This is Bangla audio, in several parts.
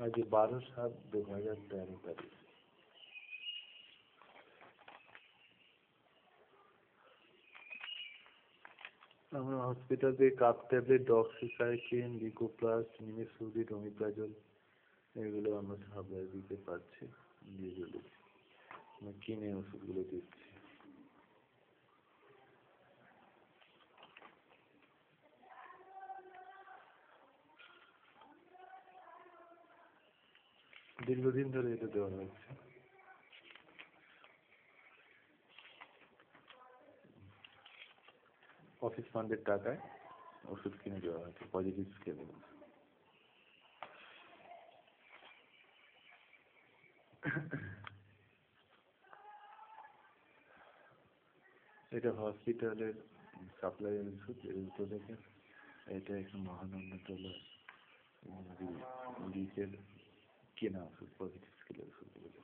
আজ 12/7/2013 তারিখ। আমরা হসপিটাল থেকে কাপ ট্যাবলেট, ডক্সিসাইক্লিন, লিকোপ্লাস্ট, নিমেসুরিন, ওমিপ্রাজল এগুলো আমরা সাপ্লাই দিতে পারছি, দিয়ে চলেছি। আমরা কিনে ওষুধগুলো দিচ্ছি। দীর্ঘদিন ধরে এটা দেওয়া হচ্ছে। অফিস ফান্ডের টাকায় ওষুধ কিনে দেওয়া হচ্ছে, পজিটিভ স্কেলে। এটা হসপিটালের সাপ্লাই ওষুধ, এগুলো থেকে এটা একটা মহানন্দ তোলা লিকের কেনা ওষুধ, পজিটিভ স্কেলের ওষুধগুলো।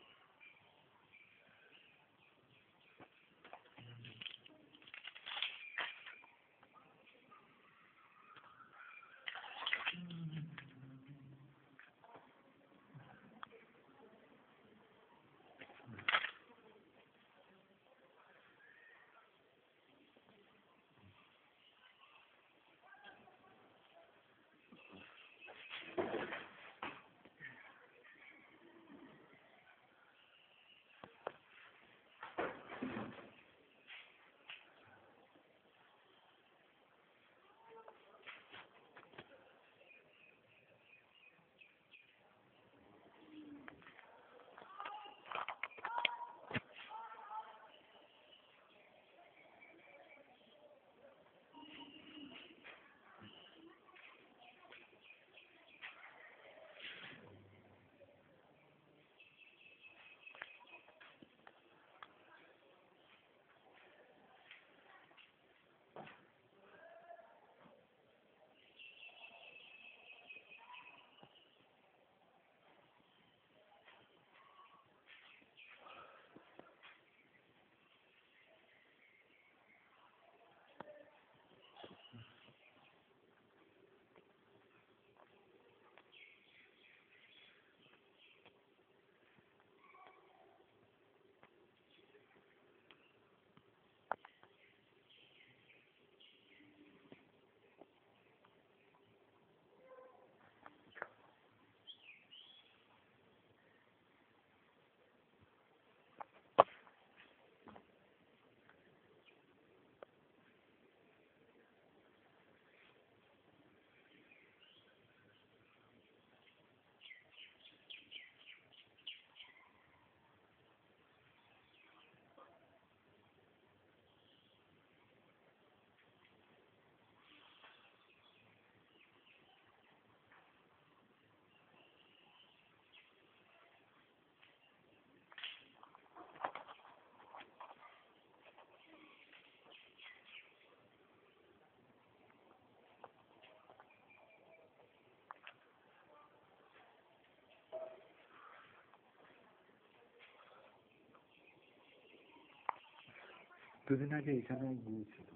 দুদিন আগে এখানে গিয়েছিল।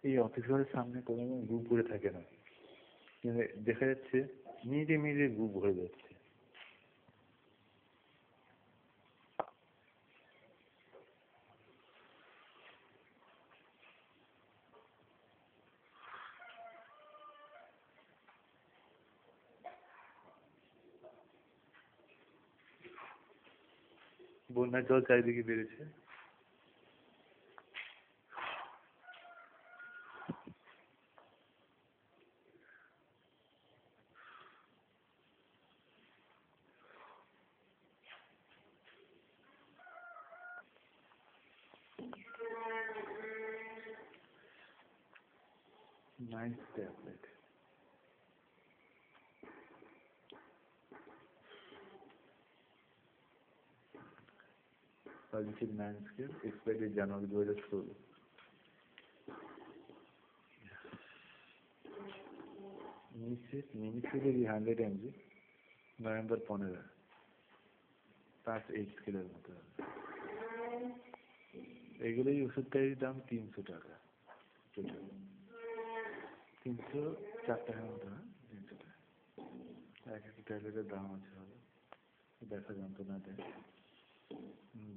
এই অফিস ঘরের সামনে কোনো গু পড়ে থাকে না, কিন্তু দেখা যাচ্ছে মিনিটে মিনিটে গু ভরে যাচ্ছে। বন্যার জল চারিদিকে বেড়েছে। Nice tablet. Positive 9 scale, expired January 2016। Nimitz 100 mg, November 15। 5 স্কেলের মতো। এগুলোই ওষুধটার দাম 300 টাকা টোটাল। 304 টাকার মতো, না 300 টাকা। এক একটা ট্যাবলেটের দাম আছে হবে, ব্যথা যন্ত্রণা দেয়,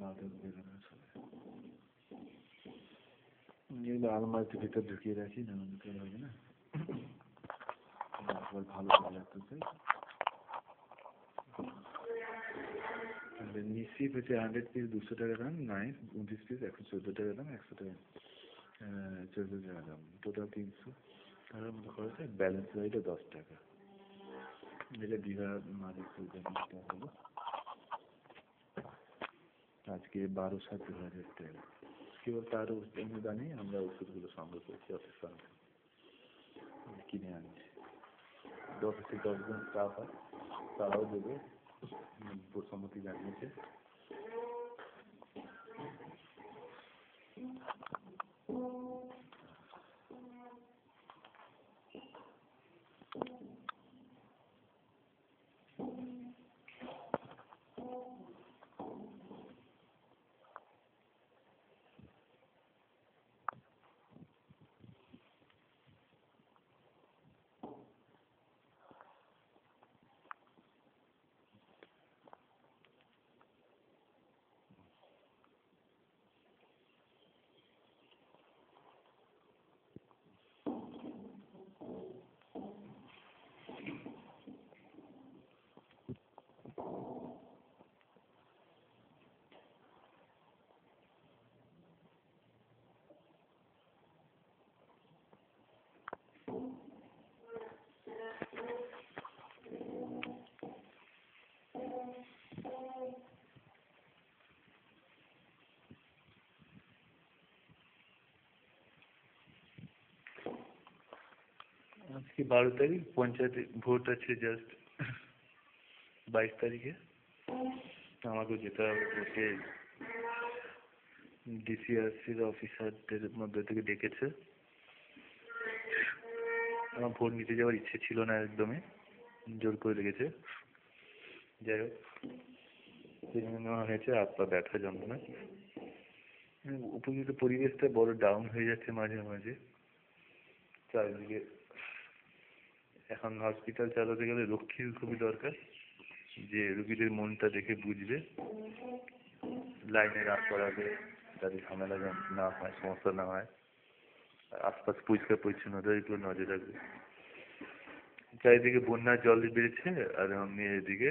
বাদক বেদনা চলে। এগুলো আলমারিতে ভিতর ঢুকিয়ে রাখি, না ঢুকিয়ে হবে না, আবার ভালো চলে আসতেছে। নিশ্চিত হচ্ছে 100 পিস 200 টাকা দাম, 29 পিস 114 টাকা দাম, 100 টাকা 14 টাকা দাম, টোটাল 300 টাকার মতো খরচ হয়। ব্যালেন্স রইল 10 টাকা। এটা দীঘা মালিক হলো আজকে 12/7/2000 টাকা। কেবল তার অনুদানেই আমরা ওষুধগুলো সংগ্রহ করছি, অফিস কিনে আনছি। অফিসে 10 জন স্টাফ হয়, তারাও দেবে, সম্মতি জানিয়েছে। আজকে 12 তারিখ, পঞ্চায়েতে ভোট আছে জাস্ট 22 তারিখে। আমাকেও যেতে হবে, ভোটে ডিসিআরসির অফিসারদের মধ্যে থেকে ডেকেছে। আমার ভোট নিতে যাওয়ার ইচ্ছে ছিল না একদমই, জোর করে লেগেছে। যাই হোক, নেওয়া হয়েছে। হাত পা ব্যথা যন্ত্রণা, উপযুক্ত পরিবেশটা বড় ডাউন হয়ে যাচ্ছে মাঝে মাঝে চারিদিকে। এখন হসপিটাল চালাতে গেলে রক্ষীর খুবই দরকার, যে রুগীদের মনটা দেখে বুঝবে, লাইনে রাত করাবে, যাতে ঝামেলা না হয়, সমস্যা না হয়, আশপাশ পরিষ্কার পরিচ্ছন্নতার একটু নজর রাখবে। চারিদিকে বন্যার জল বেড়েছে, আর এমনি এদিকে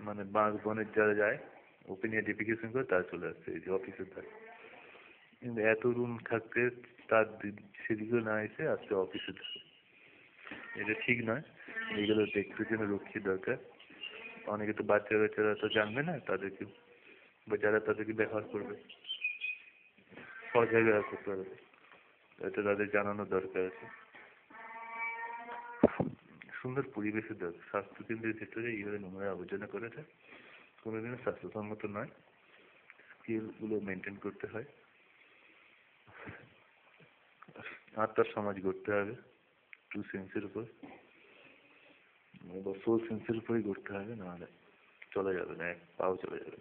মানে বাঁশ বনের যারা যায় ওপেন আইডেন্টিফিকেশন করে তারা চলে আসছে এই যে অফিসের ধারে। কিন্তু এত রুম থাকতে তার সেদিকেও না এসে আসছে অফিসের ধারে, এটা ঠিক নয়। এগুলো দেখতে জন্য রক্ষী দরকার। অনেকে তো বাচ্চা বাচ্চারা তো জানবে না, তাদেরকে বা যারা তাদেরকে ব্যবহার করবে সহজে ব্যবহার করতে পারবে, এটা তাদের জানানো দরকার আছে। সুন্দর পরিবেশের দরকার। স্বাস্থ্যকেন্দ্রের ভেতরে এইভাবে নোংরা আবর্জনা করেছে কোনোদিনও স্বাস্থ্যসম্মত নয়। স্কিলগুলো মেনটেন করতে হয়। আত্মার সমাজ গড়তে হবে টু সেন্সের উপর, বা সোল সেন্সের উপরেই গড়তে হবে, নাহলে চলে যাবে না, এক পাও চলে যাবে।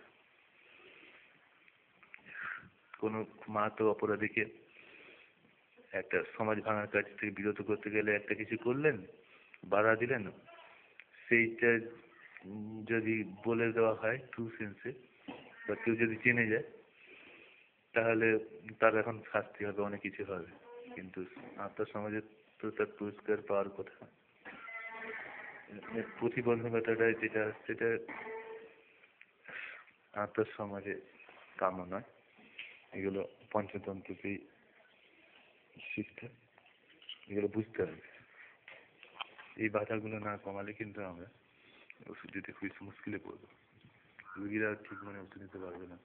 কোনো মা তো অপরাধীকে একটা সমাজ ভাঙার কাজ থেকে বিরত করতে গেলে একটা কিছু করলেন, বাধা দিলেন, সেইটা যদি বলে দেওয়া হয় ট্রু সেন্সে, বা কেউ যদি জেনে যায়, তাহলে তার এখন শাস্তি হবে, অনেক কিছু হবে। কিন্তু আত্মার সমাজে তো তার পুরস্কার পাওয়ার কথা। প্রতিবন্ধকতাটা যেটা, সেটা আত্মার সমাজে কাম্য নয়। এগুলো পঞ্চতন্ত্রকেই শিখতে, এগুলো বুঝতে হবে। এই বাধাগুলো না কমালে কিন্তু আমরা ওষুধ দিতে খুবই মুশকিলে পড়বো, রুগীরা ঠিক মনে ওষুধ নিতে পারবে না।